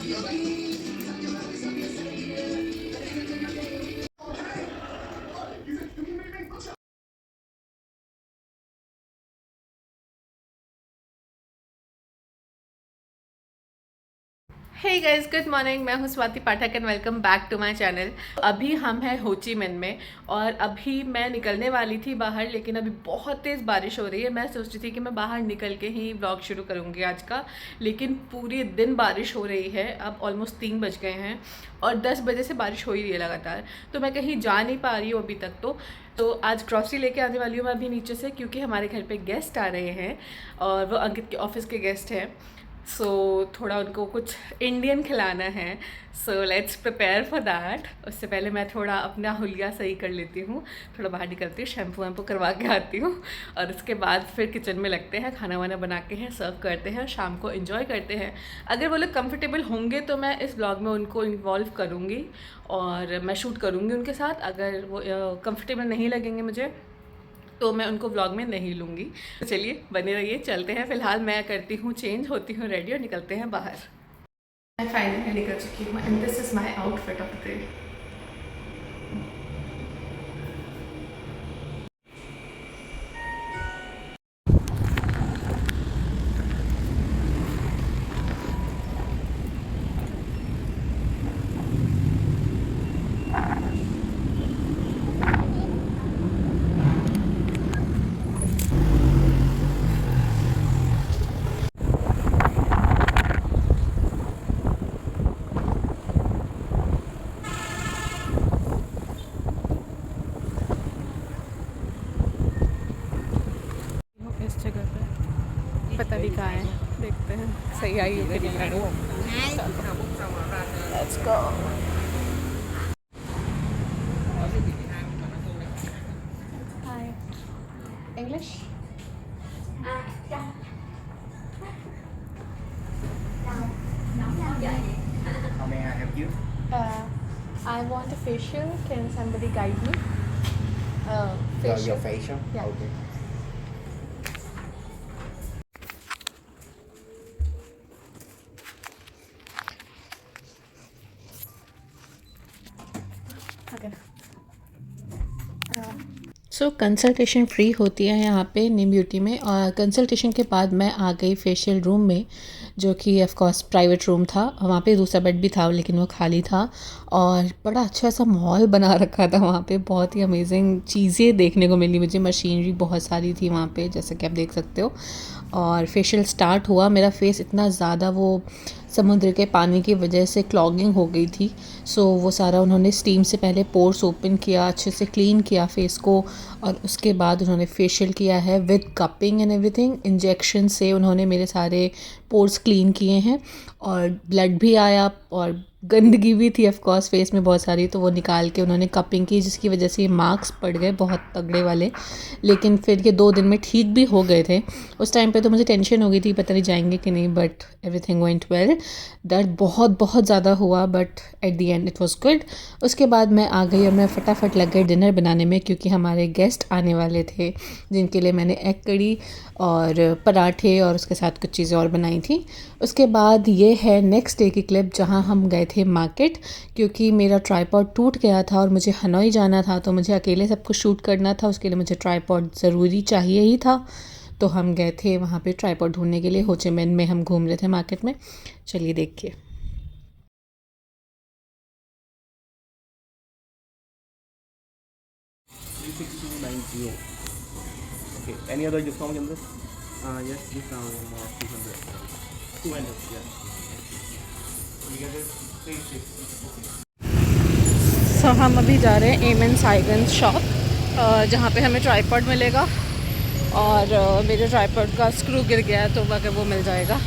Hey guys, good morning. मैं हूँ Swati Pathak and welcome back to my channel. अभी हम हैं हो ची मिन में और अभी मैं निकलने वाली थी बाहर, लेकिन अभी बहुत तेज़ बारिश हो रही है। मैं सोच रही थी कि मैं बाहर निकल के ही व्लॉग शुरू करूँगी आज का, लेकिन पूरे दिन बारिश हो रही है। अब ऑलमोस्ट 3 बज गए हैं और 10 बजे से बारिश हो ही रही है लगातार, तो मैं कहीं जा नहीं पा रही हूँ अभी तक। तो आज ग्रॉसरी लेके आने वाली हूँ मैं अभी नीचे से, क्योंकि हमारे घर पे गेस्ट आ रहे हैं और वो अंकित के ऑफिस के गेस्ट हैं। सो थोड़ा उनको कुछ इंडियन खिलाना है। So let's prepare for that. उससे पहले मैं थोड़ा अपना हुलिया सही कर लेती हूँ, थोड़ा बाहर निकलती हूँ, शैम्पू वैम्पू करवा के आती हूँ और उसके बाद फिर किचन में लगते हैं, खाना वाना बना के हैं, सर्व करते हैं, शाम को एंजॉय करते हैं। अगर वो लोग कंफर्टेबल होंगे तो मैं इस ब्लॉग में उनको इन्वॉल्व करूँगी और मैं शूट करूँगी उनके साथ। अगर वो कंफर्टेबल नहीं लगेंगे मुझे तो मैं उनको व्लॉग में नहीं लूँगी। तो चलिए बने रहिए, चलते हैं। फिलहाल मैं करती हूँ चेंज, होती हूँ रेडी और निकलते हैं बाहर। मैं फाइनली निकल चुकी हूँ and this is my outfit of the day. इस जगह पे पता नहीं कहाँ है, देखते हैं सही आई है मेरी गाड़ी। Let's go. Hi, English? How may I help you? I want a facial. Can somebody guide me? Your facial? Yeah. Okay. Okay. So consultation free होती है यहाँ पे नीम ब्यूटी में। और कंसल्टेशन के बाद मैं आ गई फेशियल रूम में, जो कि ऑफ कोर्स प्राइवेट रूम था। वहाँ पे दूसरा बेड भी था लेकिन वो खाली था और बड़ा अच्छा सा मॉल बना रखा था वहाँ पे। बहुत ही अमेजिंग चीज़ें देखने को मिली मुझे, मशीनरी बहुत सारी थी वहाँ पे, जैसे कि आप देख सकते हो। और फेशियल स्टार्ट हुआ, मेरा फेस इतना ज़्यादा वो समुद्र के पानी की वजह से क्लॉगिंग हो गई थी। सो वो सारा उन्होंने स्टीम से पहले पोर्स ओपन किया, अच्छे से क्लीन किया फेस को और उसके बाद उन्होंने फेशियल किया है with cupping and everything. Injection से उन्होंने मेरे सारे पोर्स क्लीन किए हैं और ब्लड भी आया और गंदगी भी थी ऑफ कोर्स फेस में बहुत सारी, तो वो निकाल के उन्होंने कपिंग की, जिसकी वजह से ये मार्क्स पड़ गए बहुत तगड़े वाले। लेकिन फिर ये 2 दिन में ठीक भी हो गए थे। उस टाइम पे तो मुझे टेंशन हो गई थी पता नहीं जाएंगे कि नहीं, बट एवरीथिंग वेंट वेल। दर्द बहुत बहुत ज़्यादा हुआ but at the end it was good. उसके बाद मैं आ गई और मैं फटाफट लग गई डिनर बनाने में, क्योंकि हमारे गेस्ट आने वाले थे जिनके लिए मैंने एग कड़ी और पराठे और उसके साथ कुछ चीज़ें और बनाई थी। उसके बाद ये है नेक्स्ट डे की क्लिप, जहाँ हम गए थे मार्केट, क्योंकि मेरा ट्राईपॉड टूट गया था और मुझे हनोई जाना था, तो मुझे अकेले सब कुछ शूट करना था। उसके लिए मुझे ट्राईपॉड ज़रूरी चाहिए ही था, तो हम गए थे वहाँ पे ट्राईपॉड ढूंढने के लिए। हो ची मिन में हम घूम रहे थे मार्केट में। चलिए देखिए। 36290. Okay. Any other discount in this? Yes, discount more 200. 200. Yeah. You get it? 360. सो हम अभी जा रहे हैं एमएन साइगन शॉप, जहाँ पे हमें ट्राईपॉड मिलेगा और मेरे ट्राईपॉड का स्क्रू गिर गया है, तो अगर वो मिल जाएगा।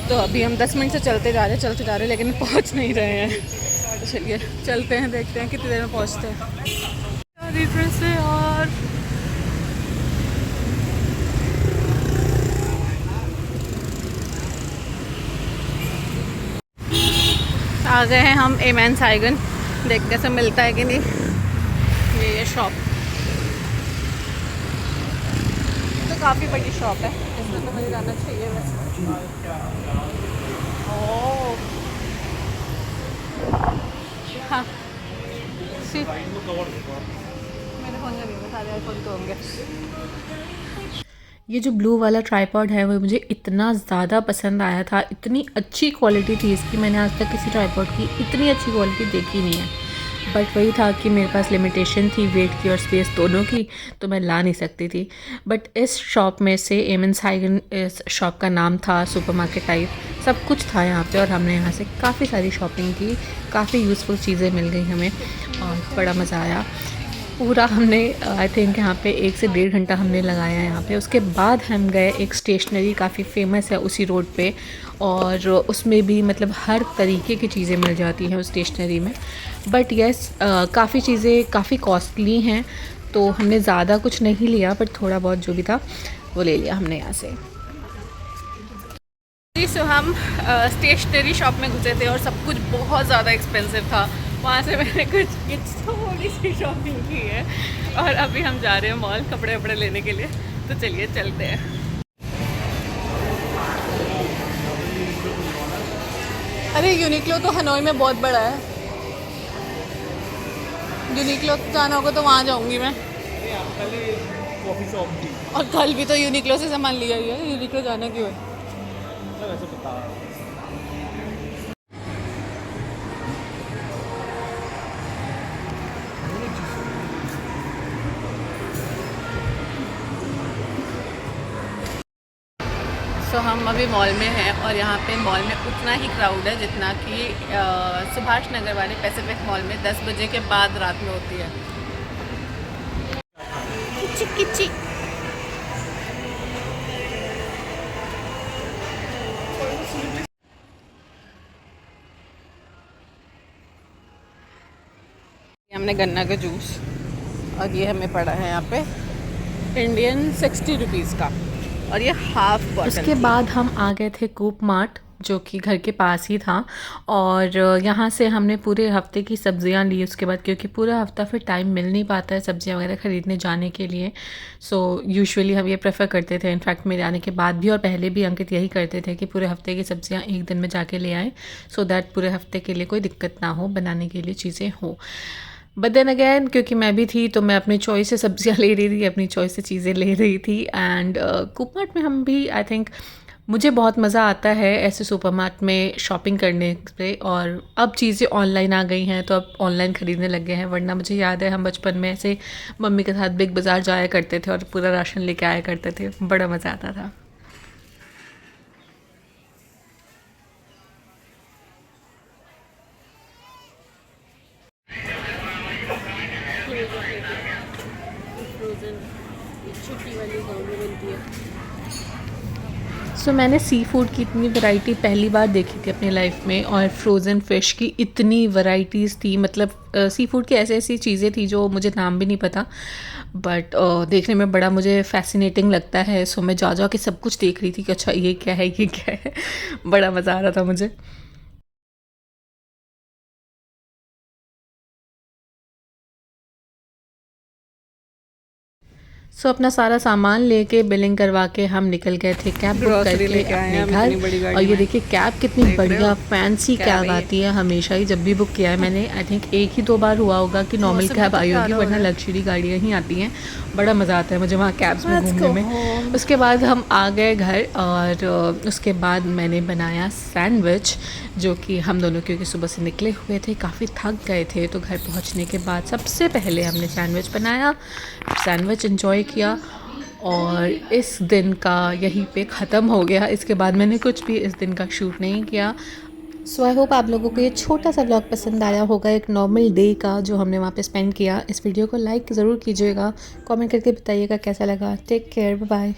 तो अभी हम 10 मिनट से चलते जा रहे हैं लेकिन पहुँच नहीं रहे हैं। तो चलिए चलते हैं, देखते हैं कितनी देर में पहुँचते हैं। ड्रेस है और आ गए हैं हम एमएन साइगन। देखते से मिलता है कि नहीं। ये शॉप तो काफ़ी बड़ी शॉप है, इसमें तो मुझे जाना चाहिए वैसे। ओह हाँ मेरे फ़ोन का नहीं है, सारे आईफोन के होंगे। ये जो ब्लू वाला ट्राइपॉड है वो मुझे इतना ज़्यादा पसंद आया था, इतनी अच्छी क्वालिटी थी इसकी, मैंने आज तक किसी ट्राइपॉड की इतनी अच्छी क्वालिटी देखी नहीं है। बट वही था कि मेरे पास लिमिटेशन थी वेट की और स्पेस दोनों की, तो मैं ला नहीं सकती थी। बट इस शॉप में से एमन्स हाइगन इस शॉप का नाम था, सुपरमार्केट टाइप सब कुछ था यहाँ पे, और हमने यहाँ से काफ़ी सारी शॉपिंग की, काफ़ी यूज़फुल चीज़ें मिल गई हमें और बड़ा मज़ा आया। पूरा हमने आई थिंक यहाँ पे 1 से 1.5 घंटा हमने लगाया यहाँ पे। उसके बाद हम गए एक स्टेशनरी काफ़ी फेमस है उसी रोड पे, और उसमें भी मतलब हर तरीके की चीज़ें मिल जाती हैं उस स्टेशनरी में। बट यस काफ़ी चीज़ें काफ़ी कॉस्टली हैं, तो हमने ज़्यादा कुछ नहीं लिया, बट थोड़ा बहुत जो भी था वो ले लिया हमने यहाँ से। जी सो हम स्टेशनरी शॉप में घुसे थे और सब कुछ बहुत ज़्यादा एक्सपेंसिव था। वहाँ से मैंने कुछ थोड़ी सी शॉपिंग की है और अभी हम जा रहे हैं मॉल कपड़े वपड़े लेने के लिए, तो चलिए चलते हैं। अरे यूनिक्लो तो हनोई में बहुत बड़ा है, यूनिक्लो जाना होगा तो वहाँ जाऊँगी मैं। कॉफ़ी शॉप थी और कल भी तो यूनिक्लो से सामान लिया ही है, यूनिक्लो जाना क्यों है? वैसे पता तो हम अभी मॉल में हैं और यहाँ पे मॉल में उतना ही क्राउड है जितना कि सुभाष नगर वाले पैसिफिक मॉल में 10 बजे के बाद रात में होती है। किची किची। हमने गन्ना का जूस और ये हमें पड़ा है यहाँ पे इंडियन 60 रुपीज़ का, और ये हाफ बॉटल। उसके बाद हम आ गए थे कूप मार्ट जो कि घर के पास ही था, और यहाँ से हमने पूरे हफ्ते की सब्जियाँ ली उसके बाद, क्योंकि पूरा हफ्ता फिर टाइम मिल नहीं पाता है सब्जियाँ वगैरह ख़रीदने जाने के लिए। सो यूजुअली हम ये प्रेफर करते थे, इनफैक्ट मेरे आने के बाद भी और पहले भी अंकित यही करते थे कि पूरे हफ्ते की सब्जियाँ एक दिन में जाके ले आएँ, सो दैट पूरे हफ्ते के लिए कोई दिक्कत ना हो, बनाने के लिए चीज़ें हो। बट देन अगैन क्योंकि मैं भी थी तो मैं अपनी चॉइस से सब्जियां ले रही थी, अपनी चॉइस से चीज़ें ले रही थी। एंड कूपमार्ट में हम भी आई थिंक मुझे बहुत मज़ा आता है ऐसे सुपरमार्ट में शॉपिंग करने पे, और अब चीज़ें ऑनलाइन आ गई हैं तो अब ऑनलाइन ख़रीदने लग गए हैं। वरना मुझे याद है हम बचपन में ऐसे मम्मी के साथ बिग बाज़ार जाया करते थे और पूरा राशन लेके आया करते थे, बड़ा मज़ा आता था। सो मैंने सी फूड की इतनी वैरायटी पहली बार देखी थी अपनी लाइफ में, और फ्रोज़न फ़िश की इतनी वैरायटीज़ थी, मतलब सी फूड की ऐसी ऐसी चीज़ें थी जो मुझे नाम भी नहीं पता, बट देखने में बड़ा मुझे फ़ैसिनेटिंग लगता है। सो मैं जा जा के सब कुछ देख रही थी कि अच्छा ये क्या है, ये क्या है। बड़ा मज़ा आ रहा था मुझे। सो अपना सारा सामान लेके बिलिंग करवा के हम निकल गए थे कैब बुक करके अपने घर। और ये देखिए कैब कितनी बढ़िया फैंसी कैब आती है हमेशा ही, जब भी बुक किया है मैंने आई थिंक 1 ही 2 बार हुआ होगा कि नॉर्मल कैब आई होगी, वरना लग्जरी गाड़ियाँ ही आती हैं। बड़ा मज़ा आता है मुझे वहाँ कैब्स में घूमने में। उसके बाद हम आ गए घर, और उसके बाद मैंने बनाया सैंडविच, जो कि हम दोनों क्योंकि सुबह से निकले हुए थे, काफ़ी थक गए थे, तो घर पहुँचने के बाद सबसे पहले हमने सैंडविच बनाया, सैंडविच एंजॉय किया, और इस दिन का यहीं पे ख़त्म हो गया। इसके बाद मैंने कुछ भी इस दिन का शूट नहीं किया। सो आई होप आप लोगों को ये छोटा सा व्लॉग पसंद आया होगा, एक नॉर्मल डे का जो हमने वहाँ पे स्पेंड किया। इस वीडियो को लाइक ज़रूर कीजिएगा, कमेंट करके बताइएगा कैसा लगा। Take care, bye bye.